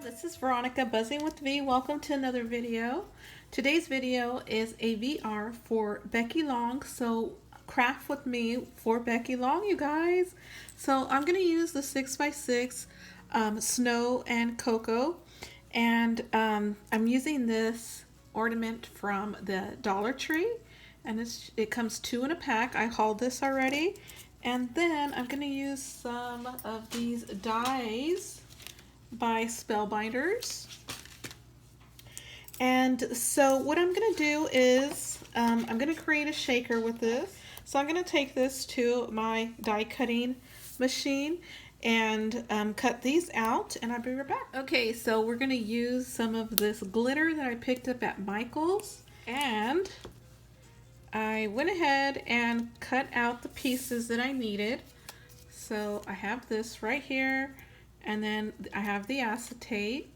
This is Veronica, Buzzing with V. Welcome to another video. Today's video is a VR for Becky Long. So craft with me for Becky Long, you guys. So I'm going to use the 6x6 Snow and Cocoa. And I'm using this ornament from the Dollar Tree. And it comes 2 in a pack. I hauled this already. And then I'm going to use some of these dies by Spellbinders. And so what I'm going to do is I'm going to create a shaker with this. So I'm going to take this to my die cutting machine and cut these out, and I'll be right back. Okay, so we're going to use some of this glitter that I picked up at Michael's, and I went ahead and cut out the pieces that I needed. So I have this right here, and then I have the acetate,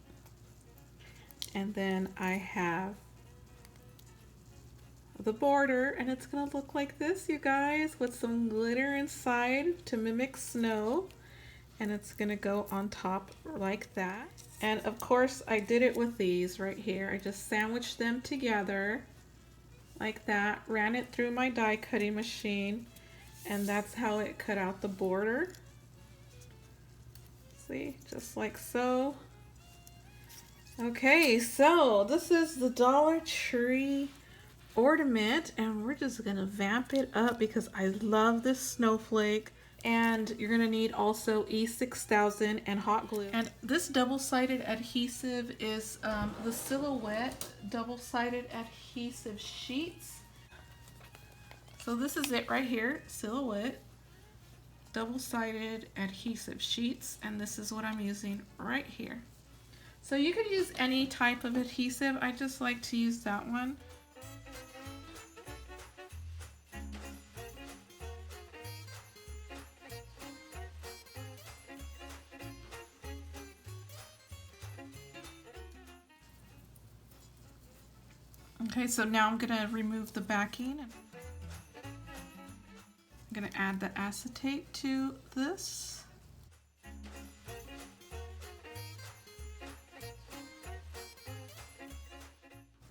and then I have the border, and it's gonna look like this, you guys, with some glitter inside to mimic snow, and it's gonna go on top like that. And of course I did it with these right here. I just sandwiched them together like that, ran it through my die cutting machine, and that's how it cut out the border. See, just like so. Okay, so this is the Dollar Tree ornament, and we're just gonna vamp it up because I love this snowflake. And you're gonna need also E6000 and hot glue. And this double-sided adhesive is the Silhouette double-sided adhesive sheets. So this is it right here, Silhouette double-sided adhesive sheets, and this is what I'm using right here. So you could use any type of adhesive. I just like to use that one. Okay, so now I'm gonna remove the backing. I'm gonna add the acetate to this.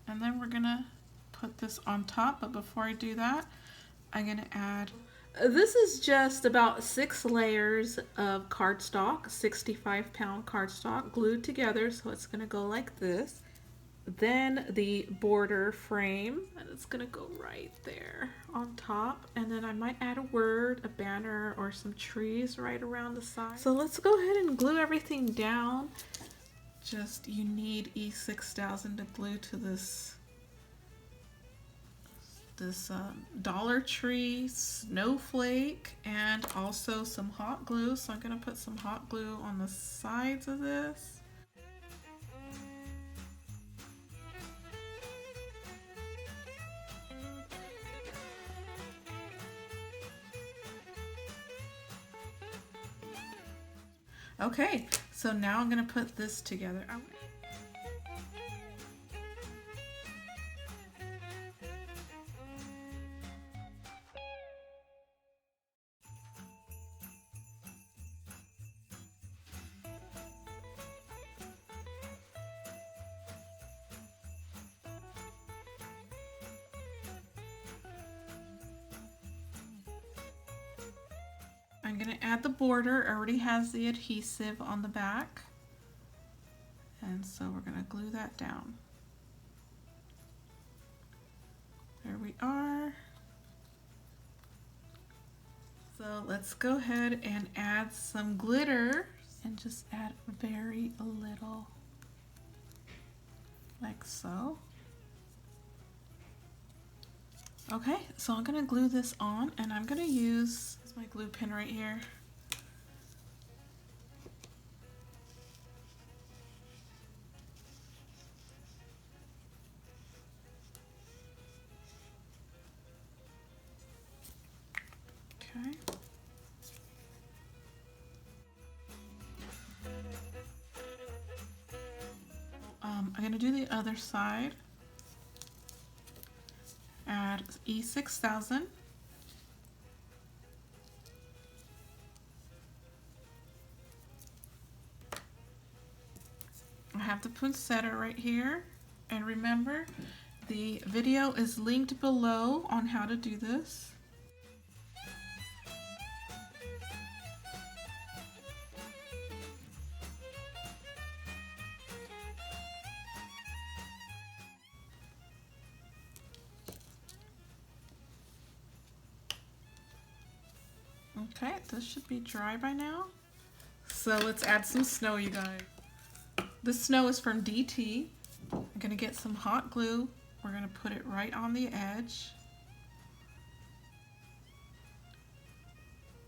And then we're gonna put this on top, but before I do that, I'm gonna add, this is just about 6 layers of cardstock, 65-pound cardstock glued together, so it's gonna go like this. Then the border frame, and it's gonna go right there on top, and then I might add a word, a banner, or some trees right around the side. So let's go ahead and glue everything down. Just, you need E6000 to glue to this Dollar Tree Snowflake, and also some hot glue. So I'm gonna put some hot glue on the sides of this. Okay, so now I'm gonna put this together. I'm going to add the border. It already has the adhesive on the back. And so we're going to glue that down. There we are. So let's go ahead and add some glitter, and just add very a little, like so. Okay, so I'm going to glue this on, and I'm going to use my glue pen right here. Okay. I'm going to do the other side. Add E6000. have the poinsettia right here. And remember, the video is linked below on how to do this. Okay, this should be dry by now. So let's add some snow, you guys. This snow is from DT. I'm gonna get some hot glue. We're gonna put it right on the edge.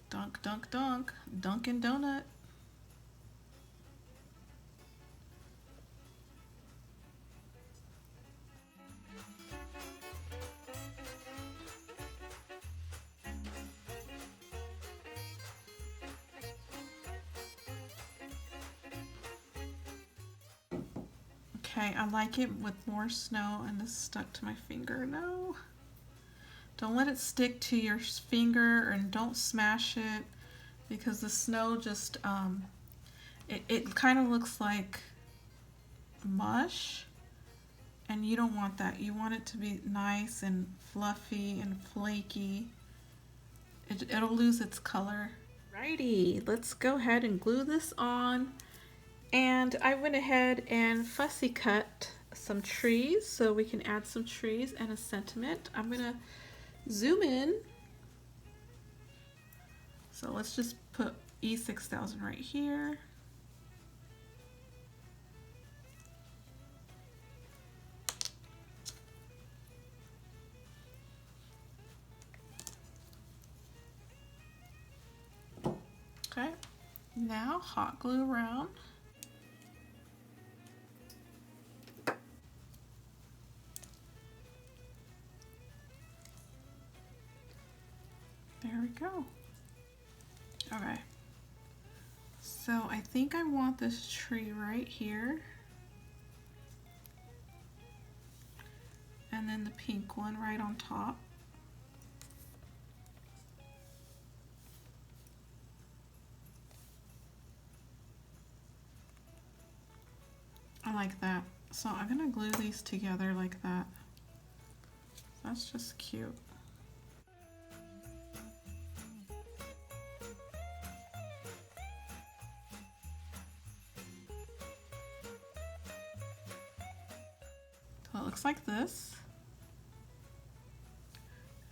Dunk, dunk, dunk. Dunkin' Donut. Okay, I like it with more snow, and this stuck to my finger. No. Don't let it stick to your finger, and don't smash it, because the snow just, it kind of looks like mush, and you don't want that. You want it to be nice and fluffy and flaky. It'll lose its color. Righty, let's go ahead and glue this on. And I went ahead and fussy cut some trees so we can add some trees and a sentiment. I'm gonna zoom in. So let's just put E6000 right here. Okay, now hot glue around. There we go. Okay. So I think I want this tree right here. And then the pink one right on top. I like that. So I'm gonna glue these together like that. That's just cute. So it looks like this.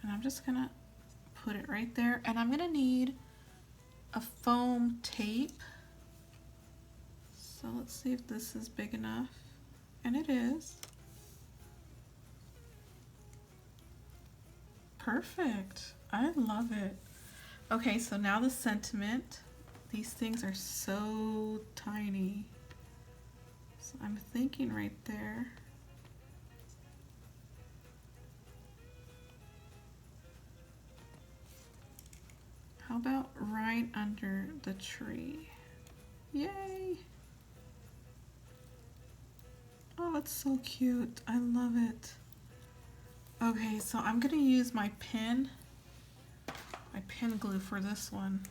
And I'm just gonna put it right there. And I'm gonna need a foam tape. So let's see if this is big enough. And it is. Perfect. I love it. Okay, so now the sentiment. These things are so tiny. So I'm thinking right there. How about right under the tree? Yay! Oh, that's so cute. I love it. Okay, so I'm gonna use my pen glue for this one.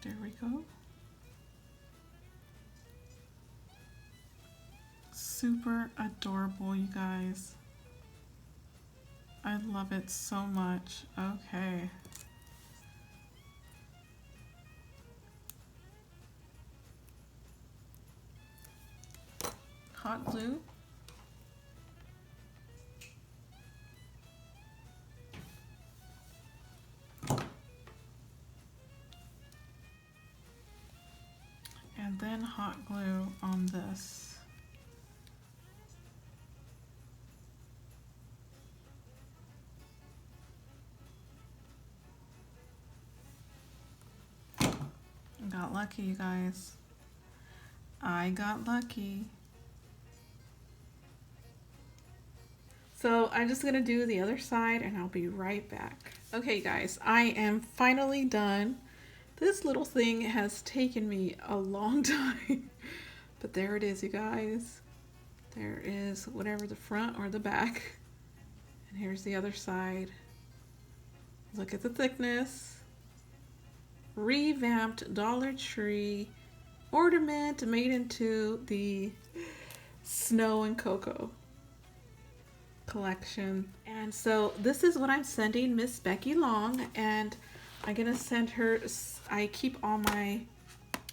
There we go. Super adorable, you guys. I love it so much. Okay. Hot glue. And then hot glue on this. Got lucky, you guys. I got lucky. So I'm just gonna do the other side and I'll be right back. Okay guys, I am finally done. This little thing has taken me a long time, but there it is, you guys. There is whatever the front or the back. And here's the other side. Look at the thickness. Revamped Dollar Tree ornament made into the Snow and Coco collection. And so this is what I'm sending Miss Becky Long, and I'm gonna send her, I keep all my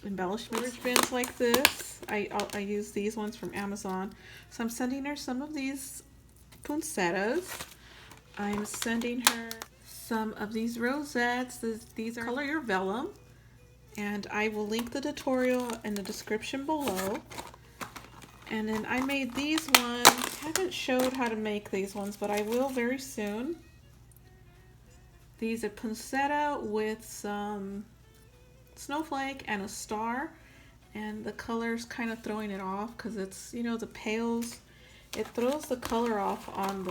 embellishment bins like this. I use these ones from Amazon. So I'm sending her some of these poinsettias. I'm sending her some of these rosettes. These are color your vellum, and I will link the tutorial in the description below. And then I made these ones. I haven't showed how to make these ones, but I will very soon. These are poinsettia with some snowflake and a star, and the color's kind of throwing it off because it's, you know, the pales, it throws the color off on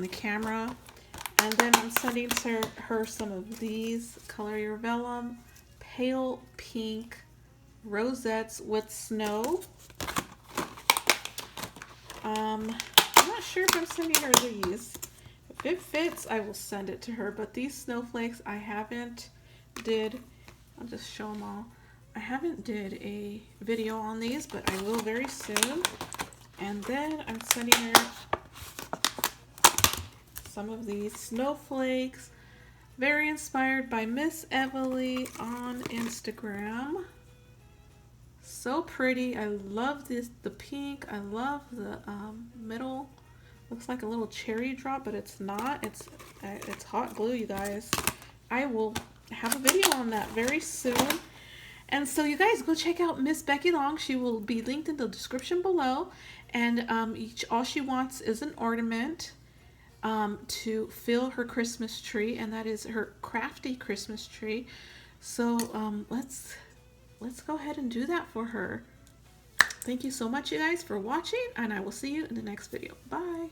the camera. And then I'm sending her some of these color your vellum pale pink rosettes with snow. I'm not sure if I'm sending her these. If it fits, I will send it to her, but these snowflakes I haven't I'll just show them all. I haven't did a video on these, but I will very soon. And then I'm sending her some of these snowflakes, very inspired by Miss Everly on Instagram. So pretty. I love the pink. I love the middle. Looks like a little cherry drop, but it's not. It's hot glue, you guys. I will have a video on that very soon. And so you guys go check out Miss Becky Long. She will be linked in the description below. And all she wants is an ornament to fill her Christmas tree, and that is her crafty Christmas tree. So let's go ahead and do that for her. Thank you so much, you guys, for watching, and I will see you in the next video. Bye.